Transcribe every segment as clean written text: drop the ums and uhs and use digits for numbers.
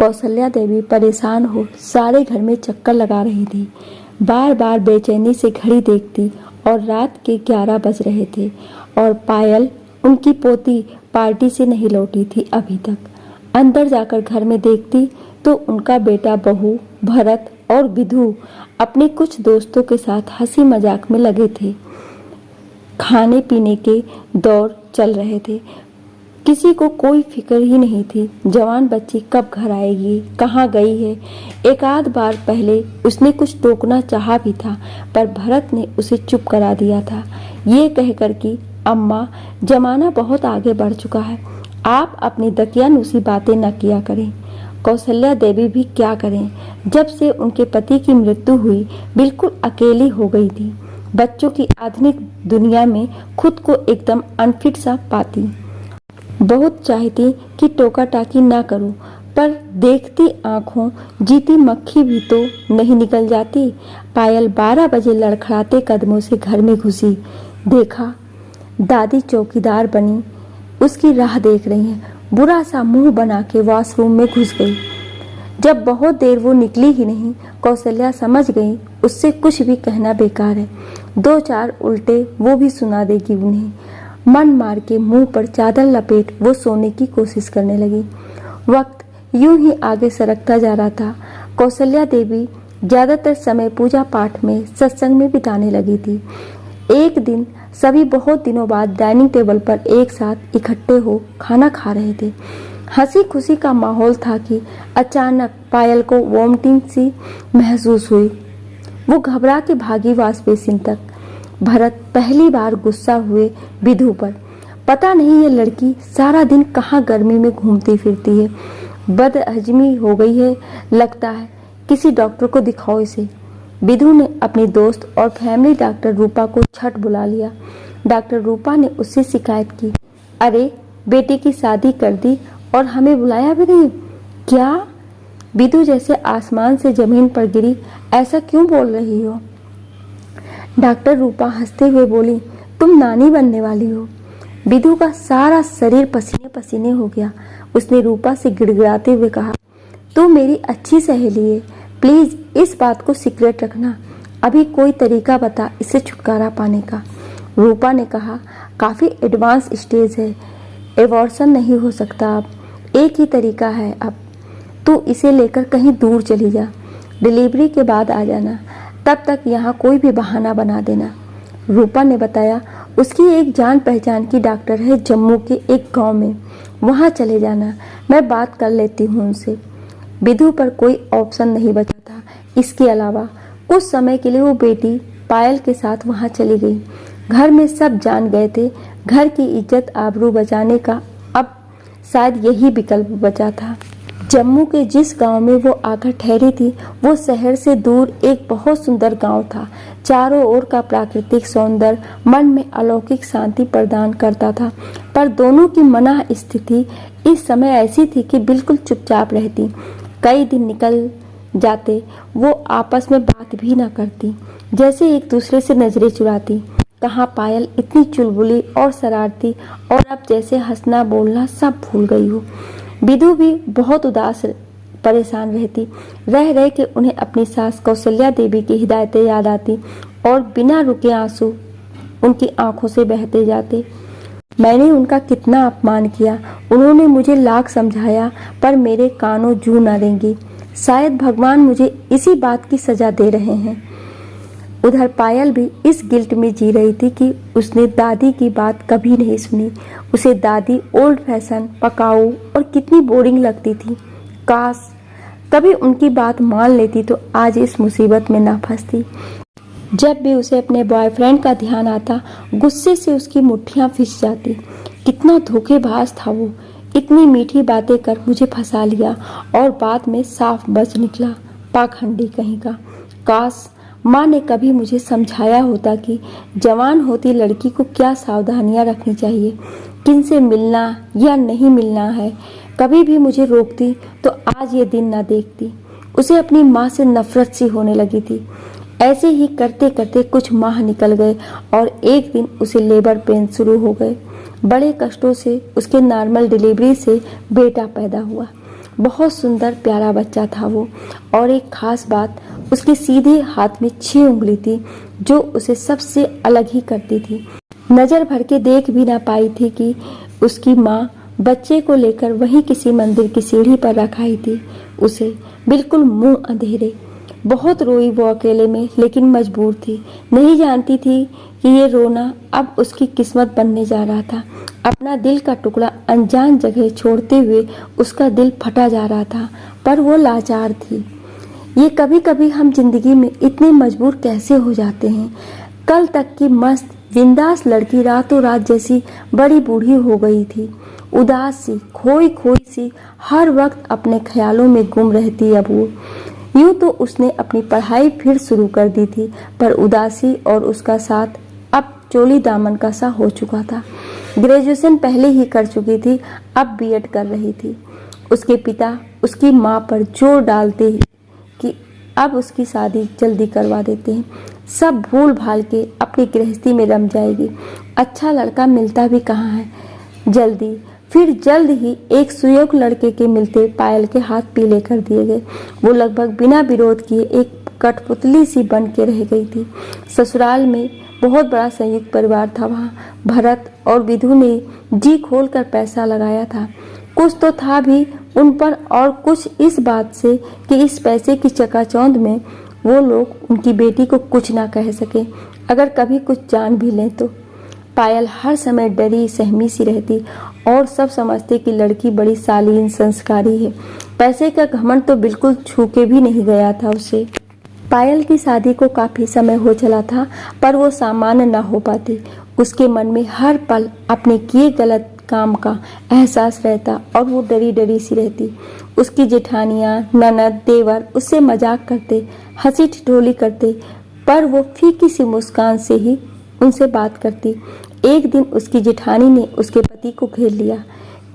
कौशल्या देवी परेशान हो सारे घर में चक्कर लगा रही थी। बार बार बेचैनी से घड़ी देखती और रात के 11 बज रहे थे और पायल, उनकी पोती, पार्टी से नहीं लौटी थी अभी तक। अंदर जाकर घर में देखती तो उनका बेटा, बहू, भरत और विधु अपने कुछ दोस्तों के साथ हंसी मजाक में लगे थे। खाने पीने के दौर चल रहे थे। किसी को कोई फिक्र ही नहीं थी जवान बच्ची कब घर आएगी, कहाँ गई है। एक आध बार पहले उसने कुछ टोकना चाहा भी था, पर भरत ने उसे चुप करा दिया था, ये कहकर कि अम्मा, जमाना बहुत आगे बढ़ चुका है, आप अपनी दकियानूसी बातें न किया करें। कौशल्या देवी भी क्या करें, जब से उनके पति की मृत्यु हुई बिल्कुल अकेली हो गई थी। बच्चों की आधुनिक दुनिया में खुद को एकदम अनफिट सा पाती। बहुत चाहती कि टोका टाकी ना करूं, पर देखती आंखों जीती मक्खी भी तो नहीं निकल जाती। पायल 12 बजे लड़खड़ाते कदमों से घर में घुसी। देखा दादी चौकीदार बनी उसकी राह देख रही हैं। बुरा सा मुंह बना के वॉशरूम में घुस गई। जब बहुत देर वो निकली ही नहीं, कौशल्या समझ गई उससे कुछ भी कहना बेकार है। 2-4 उल्टे वो भी सुना देगी उन्हें। मन मार के मुंह पर चादर लपेट वो सोने की कोशिश करने लगी। वक्त यूं ही आगे सरकता जा रहा था। कौशल्या देवी ज्यादातर समय पूजा पाठ में, सत्संग में बिताने लगी थी। एक दिन सभी बहुत दिनों बाद डाइनिंग टेबल पर एक साथ इकट्ठे हो खाना खा रहे थे। हंसी खुशी का माहौल था कि अचानक पायल को वोमिटिंग सी महसूस हुई। वो घबरा के भागी वॉश बेसिन तक। भरत पहली बार गुस्सा हुए विधु पर। पता नहीं ये लड़की सारा दिन कहाँ गर्मी में घूमती फिरती है, बदहजमी हो गई है लगता है, किसी डॉक्टर को दिखाओ इसे। विधु ने अपनी दोस्त और फैमिली डॉक्टर रूपा को झट बुला लिया। डॉक्टर रूपा ने उससे शिकायत की, अरे बेटी की शादी कर दी और हमें बुलाया भी नहीं, क्या? विधु जैसे आसमान से जमीन पर गिरी, ऐसा क्यों बोल रही हो? डॉक्टर रूपा हंसते हुए बोली, तुम नानी बनने वाली हो। विधु का सारा शरीर पसीने पसीने हो गया। उसने रूपा से गिड़गिड़ाते हुए कहा, तू मेरी अच्छी सहेली है, प्लीज इस बात को सीक्रेट रखना। अभी कोई तरीका बता इससे छुटकारा पाने का। रूपा ने कहा, काफी एडवांस स्टेज है, एबॉर्शन नहीं हो सकता अब, एक ही तरीका है अब, तू इसे लेकर कहीं दूर चली जा, डिलीवरी के बाद आ जाना, तब तक यहाँ कोई भी बहाना बना देना। रूपा ने बताया, उसकी एक जान पहचान की डॉक्टर है जम्मू के एक गांव में, वहाँ चले जाना, मैं बात कर लेती हूँ उनसे। विधु पर कोई ऑप्शन नहीं बचा था। इसके अलावा कुछ समय के लिए वो बेटी पायल के साथ वहाँ चली गई। घर में सब जान गए थे, घर की इज्जत आबरू बचाने का अब शायद यही विकल्प बचा था। जम्मू के जिस गांव में वो आकर ठहरी थी, वो शहर से दूर एक बहुत सुंदर गांव था। चारों ओर का प्राकृतिक सौंदर्य मन में अलौकिक शांति प्रदान करता था, पर दोनों की मना स्थिति इस समय ऐसी थी कि बिल्कुल चुपचाप रहती। कई दिन निकल जाते, वो आपस में बात भी न करती, जैसे एक दूसरे से नजरें चुराती। कहाँ पायल इतनी चुलबुली और शरारती, और अब जैसे हंसना बोलना सब भूल गई हो। विधु भी बहुत उदास परेशान रहती। रह रह के उन्हें अपनी सास कौशल्या देवी की हिदायतें याद आती और बिना रुके आंसू उनकी आंखों से बहते जाते। मैंने उनका कितना अपमान किया, उन्होंने मुझे लाख समझाया, पर मेरे कानों जू न रेंगी। शायद भगवान मुझे इसी बात की सजा दे रहे हैं। उधर पायल भी इस गिल्ट में जी रही थी कि उसने दादी की बात कभी नहीं सुनी। उसे दादी ओल्ड फैशन, पकाऊ और कितनी बोरिंग लगती थी। काश कभी उनकी बात मान लेती तो आज इस मुसीबत में ना फंसती। जब भी उसे अपने बॉयफ्रेंड का ध्यान आता, गुस्से से उसकी मुट्ठियां फिस जाती। कितना धोखेबाज था वो, इतनी मीठी बातें कर मुझे फंसा लिया और बाद में साफ बच निकला, पाखंडी कहीं का। काश माँ ने कभी मुझे समझाया होता कि जवान होती लड़की को क्या सावधानियां रखनी चाहिए, किनसे मिलना या नहीं मिलना है। कभी भी मुझे रोकती तो आज ये दिन ना देखती। उसे अपनी माँ से नफरत सी होने लगी थी। ऐसे ही करते करते कुछ माह निकल गए और एक दिन उसे लेबर पेन शुरू हो गए। बड़े कष्टों से उसके नॉर्मल डिलीवरी से बेटा पैदा हुआ। बहुत सुंदर प्यारा बच्चा था वो। और एक खास बात, उसके सीधे हाथ में 6 उंगली थी जो उसे सबसे अलग ही करती थी। नजर भर के देख भी ना पाई थी कि उसकी माँ बच्चे को लेकर वहीं किसी मंदिर की सीढ़ी पर रखाई थी, उसे बिल्कुल मुंह अंधेरे। बहुत रोई वो अकेले में, लेकिन मजबूर थी। नहीं जानती थी कि ये रोना अब उसकी किस्मत बनने जा रहा था। अपना दिल का टुकड़ा अनजान जगह छोड़ते हुए उसका दिल फटा जा रहा था, पर वो लाचार थी। ये कभी कभी हम जिंदगी में इतने मजबूर कैसे हो जाते हैं। कल तक की मस्त बिंदास लड़की रातों रात जैसी बड़ी बूढ़ी हो गई थी। उदास सी, खोई खोई सी, हर वक्त अपने ख्यालों में गुम रहती। अब वो यूं तो उसने अपनी पढ़ाई फिर शुरू कर दी थी, पर उदासी और उसका साथ अब चोली दामन का सा हो चुका था। ग्रेजुएशन पहले ही कर चुकी थी, अब बीएड कर रही थी। उसके पिता उसकी माँ पर जोर डालते ही कि अब उसकी शादी जल्दी करवा देते हैं, सब भूल भाल के अपनी गृहस्थी में रम जाएगी। अच्छा लड़का मिलता भी कहाँ है जल्दी। फिर जल्द ही एक सुयोग्य लड़के के मिलते पायल के हाथ पीले कर दिए गए। वो लगभग बिना विरोध किए एक कठपुतली सी बन के रह गई थी। ससुराल में बहुत बड़ा संयुक्त परिवार था। वहाँ भरत और विधु ने जी खोल कर पैसा लगाया था। कुछ तो था भी उन पर, और कुछ इस बात से कि इस पैसे की चकाचौंध में वो लोग उनकी बेटी को कुछ ना कह सके, अगर कभी कुछ जान भी लें तो। पायल हर समय डरी सहमी सी रहती और सब समझते कि लड़की बड़ी शालीन संस्कारी है। पैसे का घमंड तो बिल्कुल छू के भी नहीं गया था उसे। पायल की शादी को काफी समय हो चला था, पर वो सामान्य न हो पाती। उसके मन में हर पल अपने किए गलत काम का एहसास रहता और वो डरी डरी सी रहती। उसकी जेठानियां, ननद, देवर उससे मजाक करते, हंसी ठिठोली करते, पर वो फीकी सी मुस्कान से ही उनसे बात करती। एक दिन उसकी जेठानी ने उसके पति को घेर लिया।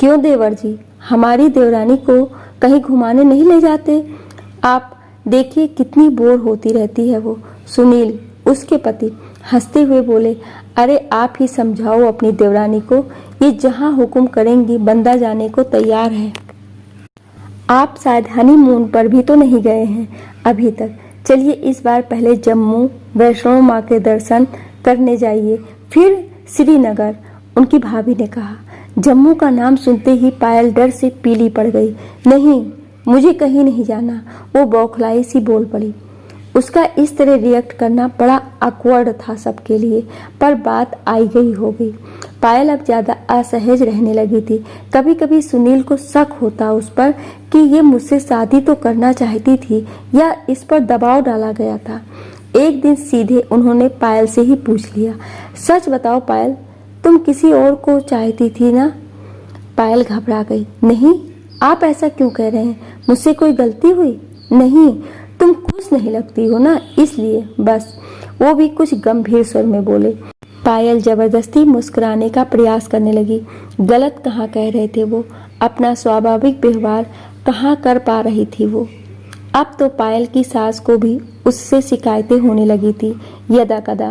क्यों देवर जी, हमारी देवरानी को कहीं घुमाने नहीं ले जाते? आप देखिए कितनी बोर होती रहती है वो। सुनील उसके पति हंसते हुए बोले, अरे आप ही समझाओ अपनी देवरानी को, ये जहाँ हुक्म करेंगी बंदा जाने को तैयार है। आप शायद हनीमून पर भी तो नहीं गए हैं अभी तक। चलिए इस बार पहले जम्मू वैष्णो माँ के दर्शन करने जाइए, फिर श्रीनगर। उनकी भाभी ने कहा। जम्मू का नाम सुनते ही पायल डर से पीली पड़ गई। नहीं, मुझे कहीं नहीं जाना, वो बौखलाई सी बोल पड़ी। उसका इस तरह रिएक्ट करना बड़ा awkward था सबके लिए, पर बात आई गई हो गई। पायल अब ज्यादा असहज रहने लगी थी। कभी कभी सुनील को शक होता उस पर कि ये मुझसे शादी तो करना चाहती थी या इस पर दबाव डाला गया था। एक दिन सीधे उन्होंने पायल से ही पूछ लिया, सच बताओ पायल, तुम किसी और को चाहती थी ना? पायल घबरा गई। नहीं, आप ऐसा क्यों कह रहे हैं? मुझसे कोई गलती हुई? नहीं, तुम खुश नहीं लगती हो ना, इसलिए बस। वो भी कुछ गंभीर स्वर में बोले। पायल जबरदस्ती मुस्कुराने का प्रयास करने लगी। गलत कहाँ कह रहे थे वो, अपना स्वाभाविक व्यवहार कहाँ कर पा रही थी वो। अब तो पायल की सास को भी उससे शिकायतें होने लगी थी यदा कदा।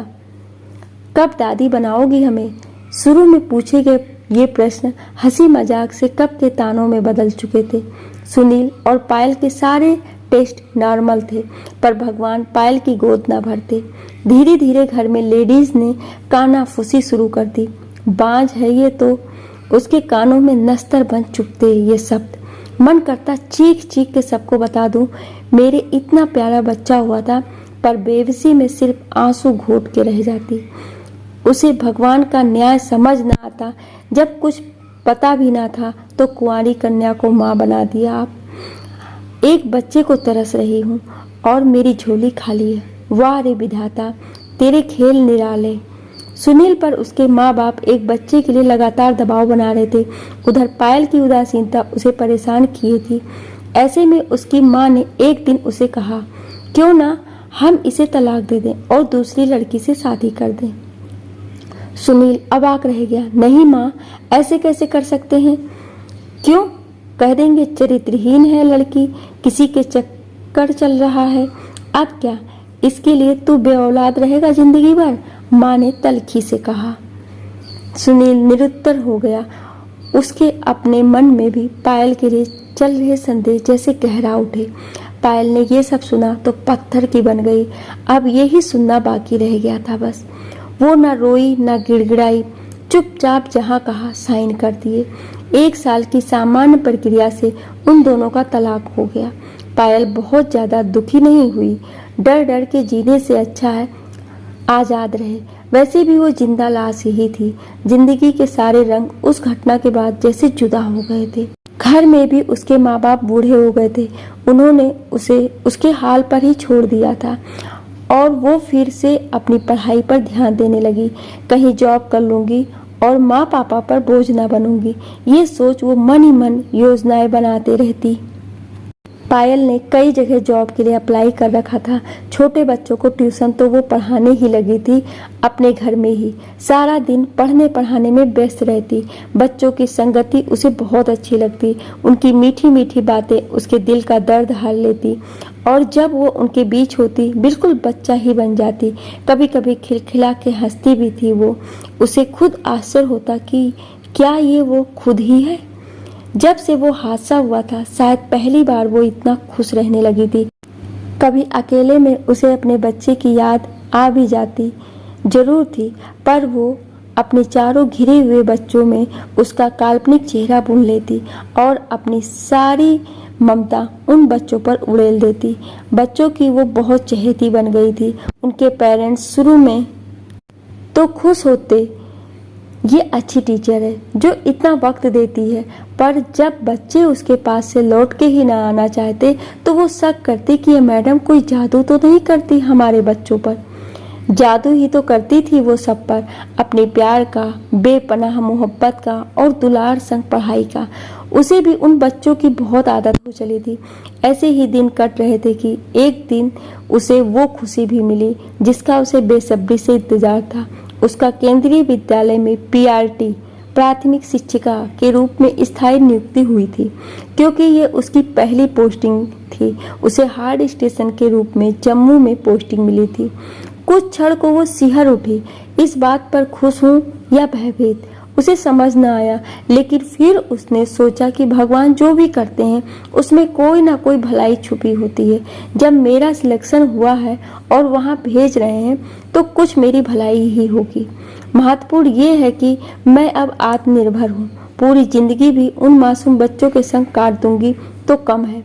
कब दादी बनाओगी हमें? शुरू में पूछे गए ये प्रश्न हंसी मजाक से कब के तानों में बदल चुके थे। सुनील और पायल के सारे टेस्ट नॉर्मल थे, पर भगवान पायल की गोद न भरते। धीरे धीरे घर में लेडीज ने कानाफूसी शुरू कर दी। बांझ है ये तो, उसके कानों में नस्तर बन चुकते ये शब्द। मन करता चीख चीख के सबको बता दूं, मेरे इतना प्यारा बच्चा हुआ था, पर बेबसी में सिर्फ आंसू घोट के रह जाती। उसे भगवान का न्याय समझ न आता। जब कुछ पता भी ना था तो कुंवारी कन्या को माँ बना दिया। आप एक बच्चे को तरस रही हूँ और मेरी झोली खाली है। वाह रे विधाता, तेरे खेल निराले। सुनील पर उसके माँ बाप एक बच्चे के लिए लगातार दबाव बना रहे थे। उधर पायल की उदासीनता उसे परेशान किए थी। ऐसे में उसकी माँ ने एक दिन उसे कहा, क्यों ना हम इसे तलाक दे दें और दूसरी लड़की से शादी कर दें। सुनील अवाक रह गया। नहीं माँ, ऐसे कैसे कर सकते हैं? क्यों? कह देंगे चरित्रहीन है लड़की, किसी के चक्कर चल रहा है। अब क्या इसके लिए तू बेऔलाद रहेगा जिंदगी भर? माँ ने तलखी से कहा। सुनील निरुत्तर हो गया। उसके अपने मन में भी पायल के लिए चल रहे संदेश जैसे गहरा उठे। पायल ने ये सब सुना तो पत्थर की बन गई। अब यही सुनना बाकी रह गया था बस। वो न रोई न गिड़गिड़ाई, चुपचाप जहाँ कहा साइन कर दिए। 1 साल की सामान्य प्रक्रिया से उन दोनों का तलाक हो गया। पायल बहुत ज्यादा दुखी नहीं हुई। डर डर के जीने से अच्छा है आजाद रहे। वैसे भी वो जिंदा लाश ही थी। जिंदगी के सारे रंग उस घटना के बाद जैसे जुदा हो गए थे। घर में भी उसके माँ बाप बूढ़े हो गए थे। उन्होंने उसे उसके हाल पर ही छोड़ दिया था और वो फिर से अपनी पढ़ाई पर ध्यान देने लगी। कहीं जॉब कर लूंगी और माँ पापा पर बोझ न बनूंगी, ये सोच वो मन ही मन योजनाएं बनाते रहती। पायल ने कई जगह जॉब के लिए अप्लाई कर रखा था। छोटे बच्चों को ट्यूशन तो वो पढ़ाने ही लगी थी। अपने घर में ही सारा दिन पढ़ने पढ़ाने में व्यस्त रहती। बच्चों की संगति उसे बहुत अच्छी लगती। उनकी मीठी मीठी बातें उसके दिल का दर्द हर लेती और जब वो उनके बीच होती बिल्कुल बच्चा ही बन जाती। कभी कभी खिलखिला के हंसती भी थी वो। उसे खुद आश्चर्य होता कि क्या ये वो खुद ही है। जब से वो हादसा हुआ था शायद पहली बार वो इतना खुश रहने लगी थी। कभी अकेले में उसे अपने बच्चे की याद आ भी जाती जरूर थी, पर वो अपने चारों घिरे हुए बच्चों में उसका काल्पनिक चेहरा बुन लेती और अपनी सारी ममता उन बच्चों पर उड़ेल देती। बच्चों की वो बहुत चहेती बन गई थी। उनके पेरेंट्स शुरू में तो खुश होते, ये अच्छी टीचर है जो इतना वक्त देती है, पर जब बच्चे उसके पास से लौट के ही ना आना चाहते तो वो शक करती कि ये मैडम कोई जादू तो नहीं करती हमारे बच्चों पर। जादू ही तो करती थी वो सब पर, अपने प्यार का, बेपनाह मोहब्बत का और दुलार संग पढ़ाई का। उसे भी उन बच्चों की बहुत आदत हो चली थी। ऐसे ही दिन कट रहे थे कि एक दिन उसे वो खुशी भी मिली जिसका उसे बेसब्री से इंतजार था। उसका केंद्रीय विद्यालय में पीआरटी प्राथमिक शिक्षिका के रूप में स्थायी नियुक्ति हुई थी। क्योंकि ये उसकी पहली पोस्टिंग थी, उसे हार्ड स्टेशन के रूप में जम्मू में पोस्टिंग मिली थी। कुछ क्षण को वो सिहर उठी। इस बात पर खुश हूँ या भयभीत उसे समझ न आया, लेकिन फिर उसने सोचा कि भगवान जो भी करते हैं उसमें कोई ना कोई भलाई छुपी होती है। जब मेरा सिलेक्शन हुआ है और वहाँ भेज रहे हैं तो कुछ मेरी भलाई ही होगी। महत्वपूर्ण ये है कि मैं अब आत्मनिर्भर हूँ। पूरी जिंदगी भी उन मासूम बच्चों के संग काट दूंगी तो कम है।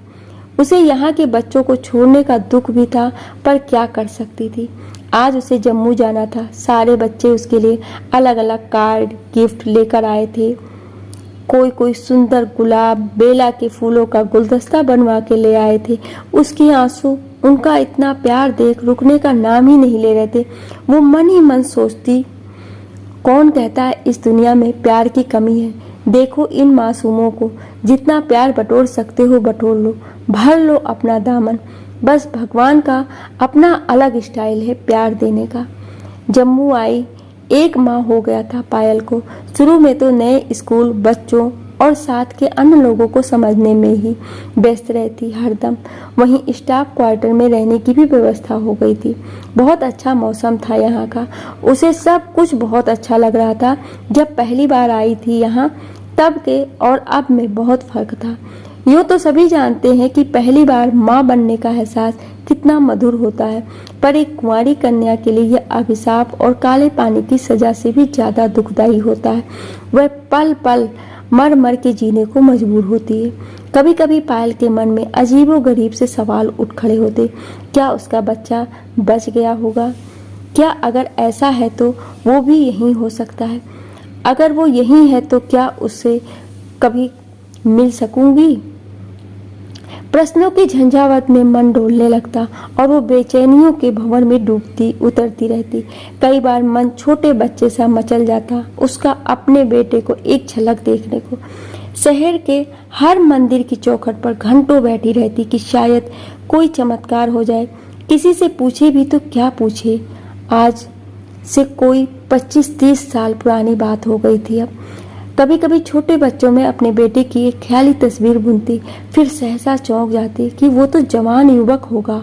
उसे यहाँ के बच्चों को छोड़ने का दुख भी था, पर क्या कर सकती थी। आज उसे जम्मू जाना था। सारे बच्चे उसके लिए अलग अलग कार्ड गिफ्ट लेकर आए थे। कोई सुंदर गुलाब बेला के फूलों का गुलदस्ता बनवा के ले आए थे। उसके आंसू उनका इतना प्यार देख रुकने का नाम ही नहीं ले रहे थे। वो मन ही मन सोचती, कौन कहता है इस दुनिया में प्यार की कमी है। देखो इन मासूमों को, जितना प्यार बटोर सकते हो बटोर लो, भर लो अपना दामन। बस भगवान का अपना अलग स्टाइल है प्यार देने का। जम्मू आई 1 माह हो गया था पायल को। शुरू में तो नए स्कूल, बच्चों और साथ के अन्य लोगों को समझने में ही व्यस्त रहती हरदम। वहीं स्टाफ क्वार्टर में रहने की भी व्यवस्था हो गई थी। बहुत अच्छा मौसम था यहाँ का। उसे सब कुछ बहुत अच्छा लग रहा था। जब पहली बार आई थी यहाँ तब के और अब में बहुत फर्क था। यूँ तो सभी जानते हैं कि पहली बार माँ बनने का एहसास कितना मधुर होता है, पर एक कुंवारी कन्या के लिए यह अभिशाप और काले पानी की सजा से भी ज्यादा दुखदायी होता है। वह पल पल मर मर के जीने को मजबूर होती है। कभी कभी पायल के मन में अजीबोगरीब से सवाल उठ खड़े होते। क्या उसका बच्चा बच गया होगा? क्या अगर ऐसा है तो वो भी यहीं हो सकता है? अगर वो यहीं है तो क्या उससे कभी मिल सकूंगी? प्रश्नों की झंझावत में मन डोलने लगता और वो बेचैनियों के भंवर में डूबती उतरती रहती। कई बार मन छोटे बच्चे सा मचल जाता उसका अपने बेटे को एक झलक देखने को। शहर के हर मंदिर की चौखट पर घंटों बैठी रहती कि शायद कोई चमत्कार हो जाए। किसी से पूछे भी तो क्या पूछे, आज से कोई 25-30 साल पुरानी बात हो गई थी। अब कभी कभी छोटे बच्चों में अपने बेटे की एक ख्याली तस्वीर बुनती, फिर सहसा चौंक जाती कि वो तो जवान युवक होगा।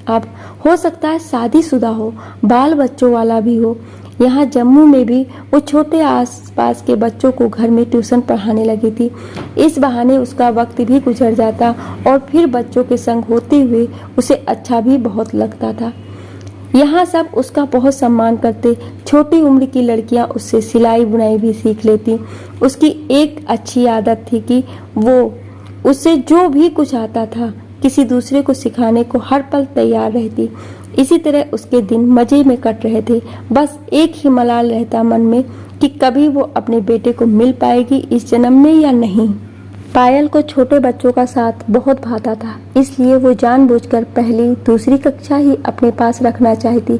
अब हो सकता है शादीशुदा हो, बाल बच्चों वाला भी हो। यहाँ जम्मू में भी वो छोटे आसपास के बच्चों को घर में ट्यूशन पढ़ाने लगी थी। इस बहाने उसका वक्त भी गुजर जाता और फिर बच्चों के संग होते हुए उसे अच्छा भी बहुत लगता था। यहाँ सब उसका बहुत सम्मान करते। छोटी उम्र की लड़कियाँ उससे सिलाई बुनाई भी सीख लेती। उसकी एक अच्छी आदत थी कि वो उससे जो भी कुछ आता था किसी दूसरे को सिखाने को हर पल तैयार रहती। इसी तरह उसके दिन मजे में कट रहे थे। बस एक ही मलाल रहता मन में कि कभी वो अपने बेटे को मिल पाएगी इस जन्म में या नहीं। पायल को छोटे बच्चों का साथ बहुत भाता था, इसलिए वो जानबूझकर पहली दूसरी कक्षा ही अपने पास रखना चाहती।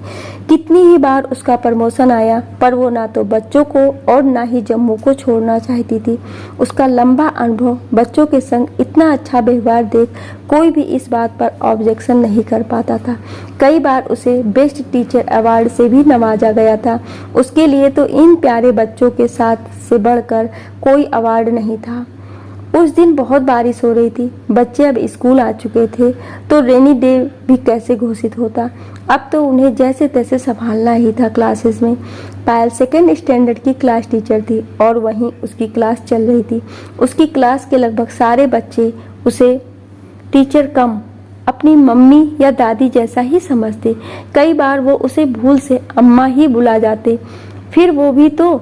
कितनी ही बार उसका प्रमोशन आया, पर वो ना तो बच्चों को और ना ही जम्मू को छोड़ना चाहती थी। उसका लंबा अनुभव, बच्चों के संग इतना अच्छा व्यवहार देख कोई भी इस बात पर ऑब्जेक्शन नहीं कर पाता था। कई बार उसे बेस्ट टीचर अवार्ड से भी नवाजा गया था। उसके लिए तो इन प्यारे बच्चों के साथ से बढ़कर कोई अवार्ड नहीं था। उस दिन बहुत बारिश हो रही थी। बच्चे अब स्कूल आ चुके थे तो रेनी डे भी कैसे घोषित होता। अब तो उन्हें जैसे तैसे संभालना ही था क्लासेस में। पायल सेकेंड स्टैंडर्ड की क्लास टीचर थी और वहीं उसकी क्लास चल रही थी। उसकी क्लास के लगभग सारे बच्चे उसे टीचर कम अपनी मम्मी या दादी जैसा ही समझते। कई बार वो उसे भूल से अम्मा ही बुला जाते। फिर वो भी तो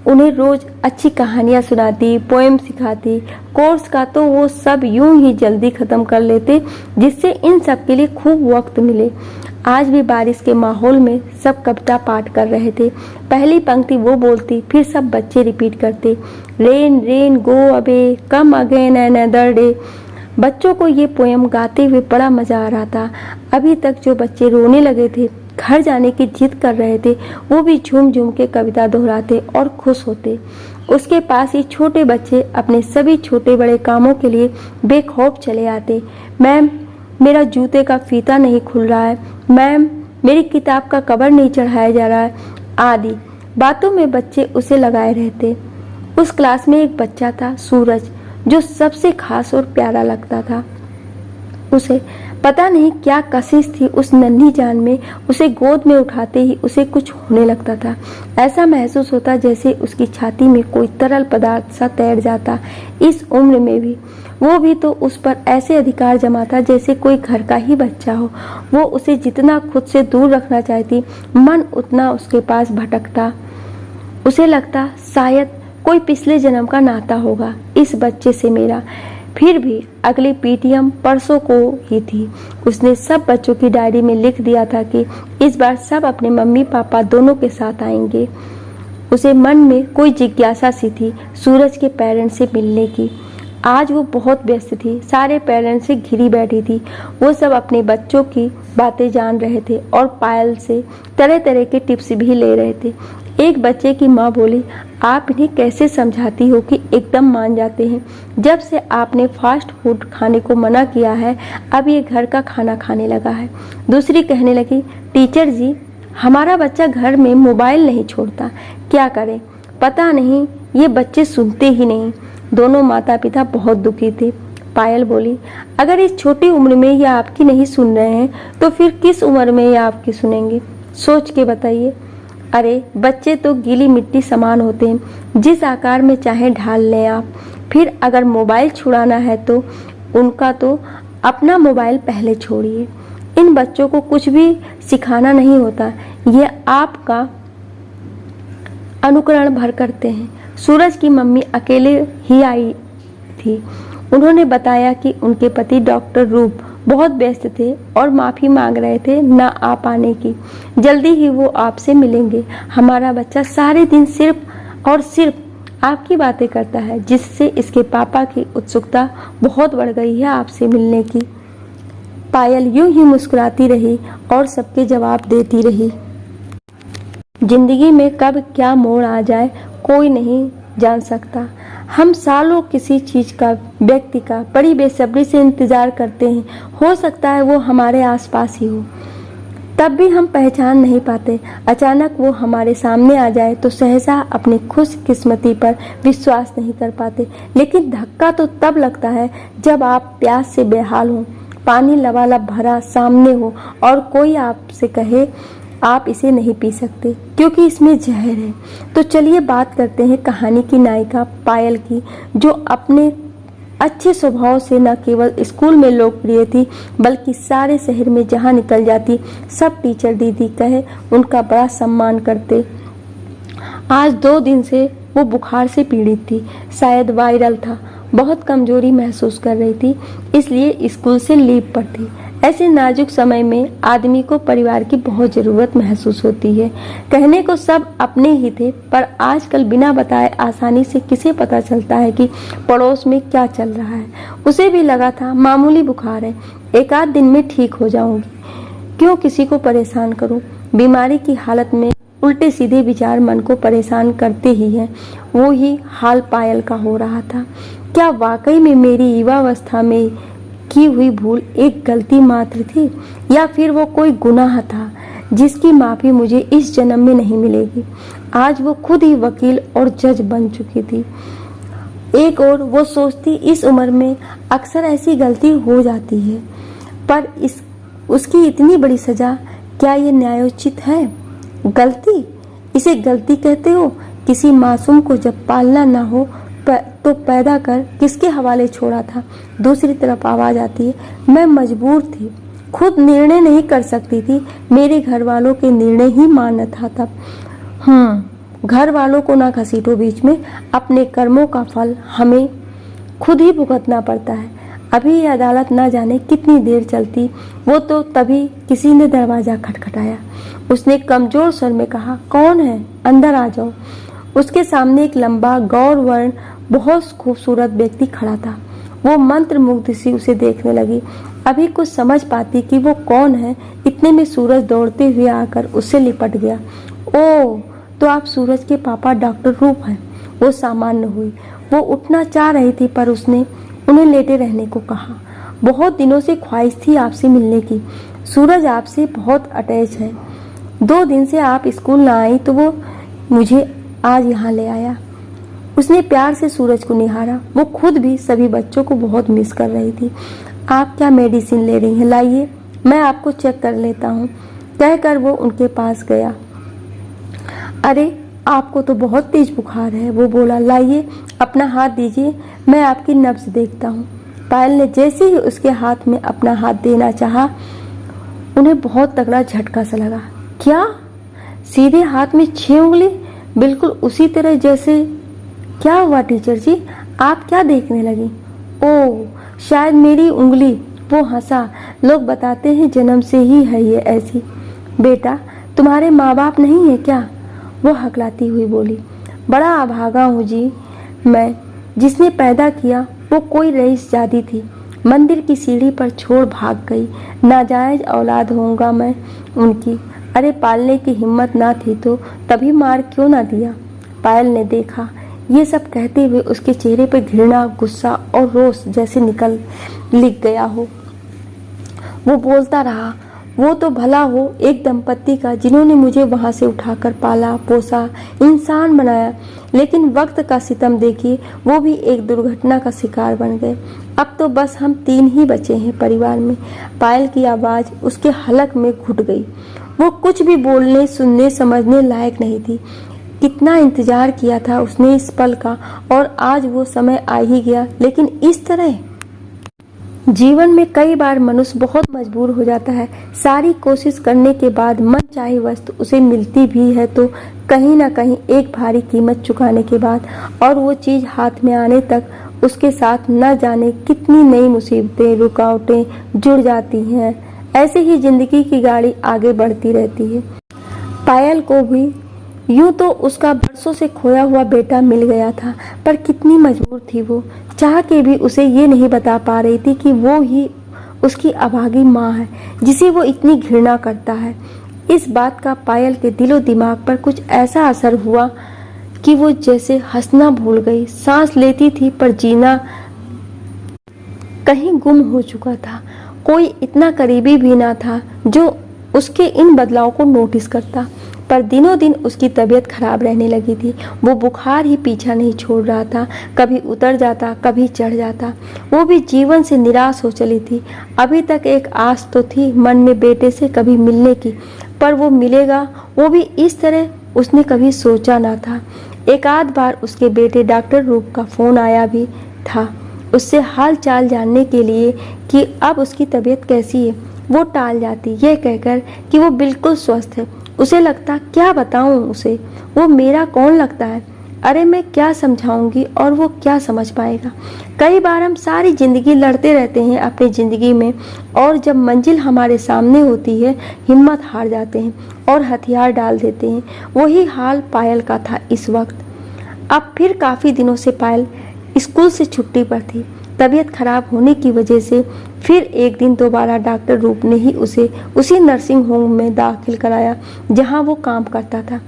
उन्हें रोज अच्छी कहानियां सुनाती, पोएम सिखाती। कोर्स का तो वो सब यूं ही जल्दी खत्म कर लेते जिससे इन सब के लिए खूब वक्त मिले। आज भी बारिश के माहौल में सब कविता पाठ कर रहे थे। पहली पंक्ति वो बोलती, फिर सब बच्चे रिपीट करते, rain rain go away come again another day. बच्चों को ये पोएम गाते हुए बड़ा मजा आ रहा था। अभी तक जो बच्चे रोने लगे थे, घर जाने की जिद कर रहे थे, वो भी झूम झूम के कविता दोहराते और खुश होते। उसके पास ही छोटे बच्चे अपने सभी छोटे बड़े कामों के लिए बेखौफ चले आते। मैम, मेरा जूते का फीता नहीं खुल रहा है। मैम, मेरी किताब का कवर नहीं चढ़ाया जा रहा है, आदि बातों में बच्चे उसे लगाए रहते। उस क्लास में एक बच्चा था, सूरज, जो सबसे खास और प्यारा लगता था। उसे पता नहीं क्या कशिश थी उस नन्ही जान में। उसे गोद में उठाते ही उसे कुछ होने लगता था। ऐसा महसूस होता जैसे उसकी छाती में कोई तरल पदार्थ सा तैर जाता। इस उम्र में भी वो भी तो उस पर ऐसे अधिकार जमाता जैसे कोई घर का ही बच्चा हो। वो उसे जितना खुद से दूर रखना चाहती, मन उतना उसके पास भटकता। उसे लगता शायद कोई पिछले जन्म का नाता होगा इस बच्चे से मेरा। फिर भी अगली पीटीएम परसों को ही थी। उसने सब बच्चों की डायरी में लिख दिया था कि इस बार सब अपने मम्मी पापा दोनों के साथ आएंगे। उसे मन में कोई जिज्ञासा सी थी सूरज के पेरेंट्स से मिलने की। आज वो बहुत व्यस्त थी, सारे पेरेंट्स से घिरी बैठी थी। वो सब अपने बच्चों की बातें जान रहे थे और पायल से तरह तरह के टिप्स भी ले रहे थे। एक बच्चे की माँ बोली, आप इन्हें कैसे समझाती हो कि एकदम मान जाते हैं। जब से आपने फास्ट फूड खाने को मना किया है, अब ये घर का खाना खाने लगा है। दूसरी कहने लगी, टीचर जी, हमारा बच्चा घर में मोबाइल नहीं छोड़ता, क्या करें। पता नहीं, ये बच्चे सुनते ही नहीं। दोनों माता पिता बहुत दुखी थे। पायल बोली, अगर इस छोटी उम्र में ये आपकी नहीं सुन रहे हैं तो फिर किस उम्र में ये आपकी सुनेंगे, सोच के बताइए। अरे बच्चे तो गीली मिट्टी समान होते हैं, जिस आकार में चाहे ढाल लें आप। फिर अगर मोबाइल छुड़ाना है तो उनका तो अपना मोबाइल पहले छोड़िए। इन बच्चों को कुछ भी सिखाना नहीं होता, ये आपका अनुकरण भर करते हैं। सूरज की मम्मी अकेले ही आई थी। उन्होंने बताया कि उनके पति डॉक्टर रूप बहुत व्यस्त थे और माफ़ी मांग रहे थे ना आ पाने की। जल्दी ही वो आपसे मिलेंगे। हमारा बच्चा सारे दिन सिर्फ और सिर्फ आपकी बातें करता है, जिससे इसके पापा की उत्सुकता बहुत बढ़ गई है आपसे मिलने की। पायल यूं ही मुस्कुराती रही और सबके जवाब देती रही। जिंदगी में कब क्या मोड़ आ जाए कोई नहीं जान सकता। हम सालों किसी चीज का, व्यक्ति का बड़ी बेसब्री से इंतजार करते हैं। हो सकता है वो हमारे आसपास ही हो, तब भी हम पहचान नहीं पाते। अचानक वो हमारे सामने आ जाए तो सहसा अपनी खुशकिस्मती पर विश्वास नहीं कर पाते। लेकिन धक्का तो तब लगता है जब आप प्यास से बेहाल हो, पानी लबालब भरा सामने हो और कोई आपसे कहे आप इसे नहीं पी सकते क्योंकि इसमें जहर है। तो चलिए बात करते हैं कहानी की नायिका पायल की, जो अपने अच्छे स्वभाव से न केवल स्कूल में लोकप्रिय थी बल्कि सारे शहर में जहां निकल जाती सब टीचर दीदी कहे उनका बड़ा सम्मान करते। आज 2 दिन से वो बुखार से पीड़ित थी, शायद वायरल था। बहुत कमजोरी महसूस कर रही थी, इसलिए स्कूल से लीव पर थी। ऐसे नाजुक समय में आदमी को परिवार की बहुत जरूरत महसूस होती है। कहने को सब अपने ही थे, पर आजकल बिना बताए आसानी से किसे पता चलता है कि पड़ोस में क्या चल रहा है। उसे भी लगा था मामूली बुखार है, 1 आध दिन में ठीक हो जाऊंगी, क्यों किसी को परेशान करूं। बीमारी की हालत में उल्टे सीधे विचार मन को परेशान करते ही हैं। वो ही हाल पायल का हो रहा था। क्या वाकई में मेरी युवावस्था में की हुई भूल एक गलती मात्र थी, या फिर वो कोई गुनाह था जिसकी माफी मुझे इस जन्म में नहीं मिलेगी। आज वो खुद ही वकील और जज बन चुकी थी। एक और वो सोचती इस उम्र में अक्सर ऐसी गलती हो जाती है, पर उसकी इतनी बड़ी सजा, क्या ये न्यायोचित है? गलती, इसे गलती कहते हो? किसी मासूम को जब पालना ना हो तो पैदा कर किसके हवाले छोड़ा था? दूसरी तरफ आवाज आती है, मैं मजबूर थी, खुद निर्णय नहीं कर सकती थी, मेरे घर वालों के निर्णय ही मानना था तब। घर वालों को ना घसीटो बीच में, अपने कर्मों का फल हमें खुद ही भुगतना पड़ता है। अभी ये अदालत ना जाने कितनी देर चलती। वो तो तभी किसी ने दरवाजा खटखटाया। उसने कमजोर स्वर में कहा, कौन है? अंदर आ जाओ। उसके सामने एक लंबा गौर वर्ण बहुत खूबसूरत व्यक्ति खड़ा था। वो मंत्रमुग्ध सी उसे देखने लगी। अभी कुछ समझ पाती कि वो कौन है, इतने में सूरज दौड़ते हुए आकर उससे लिपट गया। ओह, तो आप सूरज के पापा डॉक्टर रूप हैं। वो सामान्य हुई। वो उठना चाह रही थी, पर उसने उन्हें लेटे रहने को कहा। बहुत दिनों से ख्वाहिश थी आपसे मिलने की। सूरज आपसे बहुत अटैच है। 2 दिन से आप स्कूल ना आई तो वो मुझे आज यहाँ ले आया। उसने प्यार से सूरज को निहारा। वो खुद भी सभी बच्चों को बहुत मिस कर रही थी। आप क्या मेडिसिन ले रही हैं? लाइए, मैं आपको चेक कर लेता हूँ, कहकर वो उनके पास गया। अरे, आपको तो बहुत तेज बुखार है, वो बोला। लाइए, अपना हाथ दीजिए, मैं आपकी नब्ज देखता हूँ। पायल ने जैसे ही उसके हाथ में अपना हाथ देना चाहा, उन्हें बहुत तगड़ा झटका सा लगा। क्या? सीधे हाथ में 6 उंगली, बिल्कुल उसी तरह जैसे। क्या हुआ टीचर जी? आप क्या देखने लगी? ओह, शायद मेरी उंगली। वो हंसा। लोग बताते हैं जन्म से ही है ये ऐसी। बेटा, तुम्हारे माँ बाप नहीं है क्या? वो हकलाती हुई बोली। बड़ा अभागा हूँ जी मैं। जिसने पैदा किया वो कोई रईस जादी थी, मंदिर की सीढ़ी पर छोड़ भाग गई। नाजायज औलाद होऊंगा मैं उनकी। अरे, पालने की हिम्मत ना थी तो तभी मार क्यों ना दिया? पायल ने देखा। ये सब कहते हुए उसके चेहरे पर घृणा, गुस्सा और रोष जैसे लिख गया हो। वो बोलता रहा, वो तो भला हो एक दंपत्ति का जिन्होंने मुझे वहां से उठाकर पाला पोसा, इंसान बनाया, लेकिन वक्त का सितम देखिए, वो भी एक दुर्घटना का शिकार बन गए। अब तो बस हम 3 ही बचे हैं परिवार में। पायल की आवाज उसके हलक में घुट गई। वो कुछ भी बोलने, सुनने, समझने लायक नहीं थी। कितना इंतजार किया था उसने इस पल का, और आज वो समय आ ही गया, लेकिन इस तरह। जीवन में कई बार मनुष्य बहुत मजबूर हो जाता है। सारी कोशिश करने के बाद मन चाही वस्तु उसे मिलती भी है तो कहीं ना कहीं एक भारी कीमत चुकाने के बाद, और वो चीज हाथ में आने तक उसके साथ न जाने कितनी नई मुसीबतें, रुकावटें जुड़ जाती हैं। ऐसे ही जिंदगी की गाड़ी आगे बढ़ती रहती है। पायल को भी यूं तो उसका बरसों से खोया हुआ बेटा मिल गया था, पर कितनी मजबूर थी वो। चाह के भी उसे ये नहीं बता पा रही थी कि वो ही उसकी अभागी माँ है, जिसे वो इतनी घृणा करता है। इस बात का पायल के दिलो दिमाग पर कुछ ऐसा असर हुआ कि वो जैसे हंसना भूल गई। सांस लेती थी पर जीना कहीं गुम हो चुका था। कोई इतना करीबी भी ना था जो उसके इन बदलाव को नोटिस करता, पर दिनों दिन उसकी तबीयत खराब रहने लगी थी। वो बुखार ही पीछा नहीं छोड़ रहा था, कभी उतर जाता, कभी चढ़ जाता। वो भी जीवन से निराश हो चली थी। अभी तक एक आस तो थी मन में बेटे से कभी मिलने की, पर वो मिलेगा, वो भी इस तरह उसने कभी सोचा ना था। एक आध बार उसके बेटे डॉक्टर रूप का फ़ोन आया भी था उससे हाल चाल जानने के लिए कि अब उसकी तबीयत कैसी है। वो टाल जाती यह कहकर कि वो बिल्कुल स्वस्थ है। उसे लगता क्या बताऊं उसे, वो मेरा कौन लगता है। अरे मैं क्या समझाऊंगी और वो क्या समझ पाएगा। कई बार हम सारी ज़िंदगी लड़ते रहते हैं अपनी ज़िंदगी में, और जब मंजिल हमारे सामने होती है हिम्मत हार जाते हैं और हथियार डाल देते हैं। वही हाल पायल का था इस वक्त। अब फिर काफ़ी दिनों से पायल स्कूल से छुट्टी पर थी। तबीयत खराब होने की वजह से फिर एक दिन दोबारा डॉक्टर रूप ने ही उसे उसी नर्सिंग होम में दाखिल कराया जहां वो काम करता था।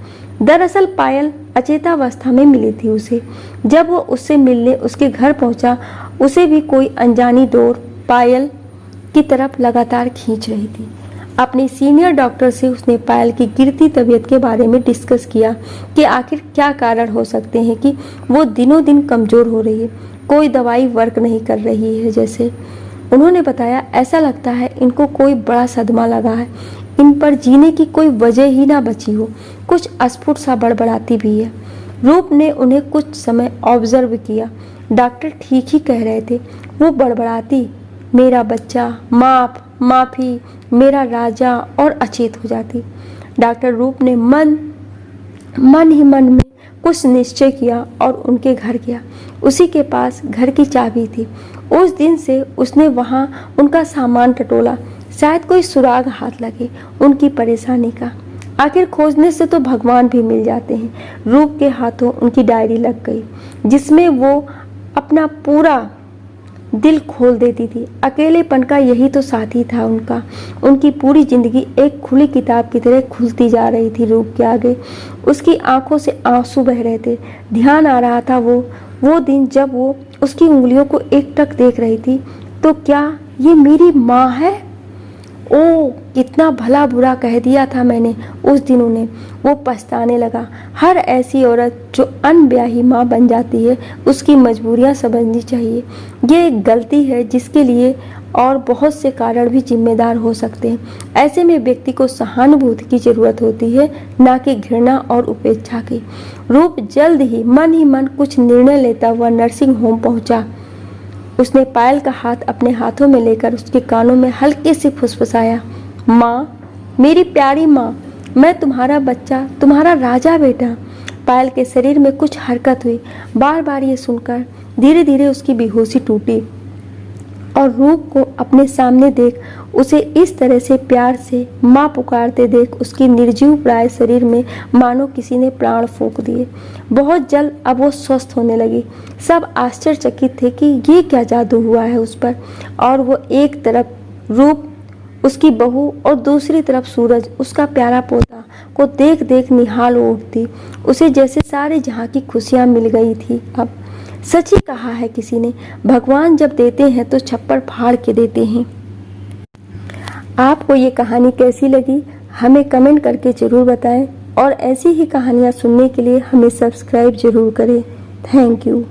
दरअसल पायल अचेतावस्था में मिली थी उसे। जब वो उससे मिलने उसके घर पहुंचा, उसे भी कोई अनजानी डोर पायल की तरफ लगातार खींच रही थी। अपने सीनियर डॉक्टर से उसने पायल की गिरती तबीयत के बारे में डिस्कस किया कि आखिर क्या कारण हो सकते हैं कि वो दिनों दिन कमज़ोर हो रही है। कोई दवाई वर्क नहीं कर रही है जैसे। उन्होंने बताया ऐसा लगता है इनको कोई बड़ा सदमा लगा है, इन पर जीने की कोई वजह ही ना बची हो। कुछ अस्फुट सा बड़बड़ाती भी है। रूप ने उन्हें कुछ समय ऑब्जर्व किया। डॉक्टर ठीक ही कह रहे थे। वो बड़बड़ाती मेरा बच्चा, माफ, माफ़ी, मेरा राजा, और अचेत हो जाती। डॉक्टर रूप ने मन ही मन में कुछ निश्चय किया और उनके घर गया। उसी के पास घर की चाबी थी। उस दिन से उसने वहाँ उनका सामान टटोला, शायद कोई सुराग हाथ लगे उनकी परेशानी का। आखिर खोजने से तो भगवान भी मिल जाते हैं। रूप के हाथों उनकी डायरी लग गई जिसमें वो अपना पूरा दिल खोल देती थी। अकेलेपन का यही तो साथी था उनका। उनकी पूरी जिंदगी एक खुली किताब की तरह खुलती जा रही थी रूप के आगे। उसकी आंखों से आंसू बह रहे थे। ध्यान आ रहा था वो दिन जब वो उसकी उंगलियों को एकटक देख रही थी। तो क्या ये मेरी माँ है? ओ कितना भला बुरा कह दिया था मैंने उस दिन उन्हें। वो पछताने लगा। हर ऐसी औरत जो अनब्याही माँ बन जाती है उसकी मजबूरियाँ समझनी चाहिए। ये एक गलती है जिसके लिए और बहुत से कारण भी जिम्मेदार हो सकते हैं। ऐसे में व्यक्ति को सहानुभूति की जरूरत होती है, ना कि घृणा और उपेक्षा की। रूप जल्द ही मन कुछ निर्णय लेता हुआ नर्सिंग होम पहुंचा। उसने पायल का हाथ अपने हाथों में लेकर उसके कानों में हल्के से फुसफुसाया, माँ, मेरी प्यारी माँ, मैं तुम्हारा बच्चा, तुम्हारा राजा बेटा। पायल के शरीर में कुछ हरकत हुई। बार बार ये सुनकर धीरे धीरे उसकी बेहोशी टूटी और रूप को अपने सामने देख, उसे इस तरह से प्यार से माँ पुकारते देख उसकी निर्जीव प्राय शरीर में मानो किसी ने प्राण फूंक दिए। बहुत जल्द अब वो स्वस्थ होने लगी। सब आश्चर्यचकित थे कि ये क्या जादू हुआ है उस पर। और वो एक तरफ रूप उसकी बहू और दूसरी तरफ सूरज उसका प्यारा पोता को देख देख निहाल उठती। उसे जैसे सारे जहाँ की खुशियाँ मिल गई थी। अब सच ही कहा है किसी ने, भगवान जब देते हैं तो छप्पर फाड़ के देते हैं। आपको ये कहानी कैसी लगी हमें कमेंट करके ज़रूर बताएं, और ऐसी ही कहानियाँ सुनने के लिए हमें सब्सक्राइब ज़रूर करें। Thank you.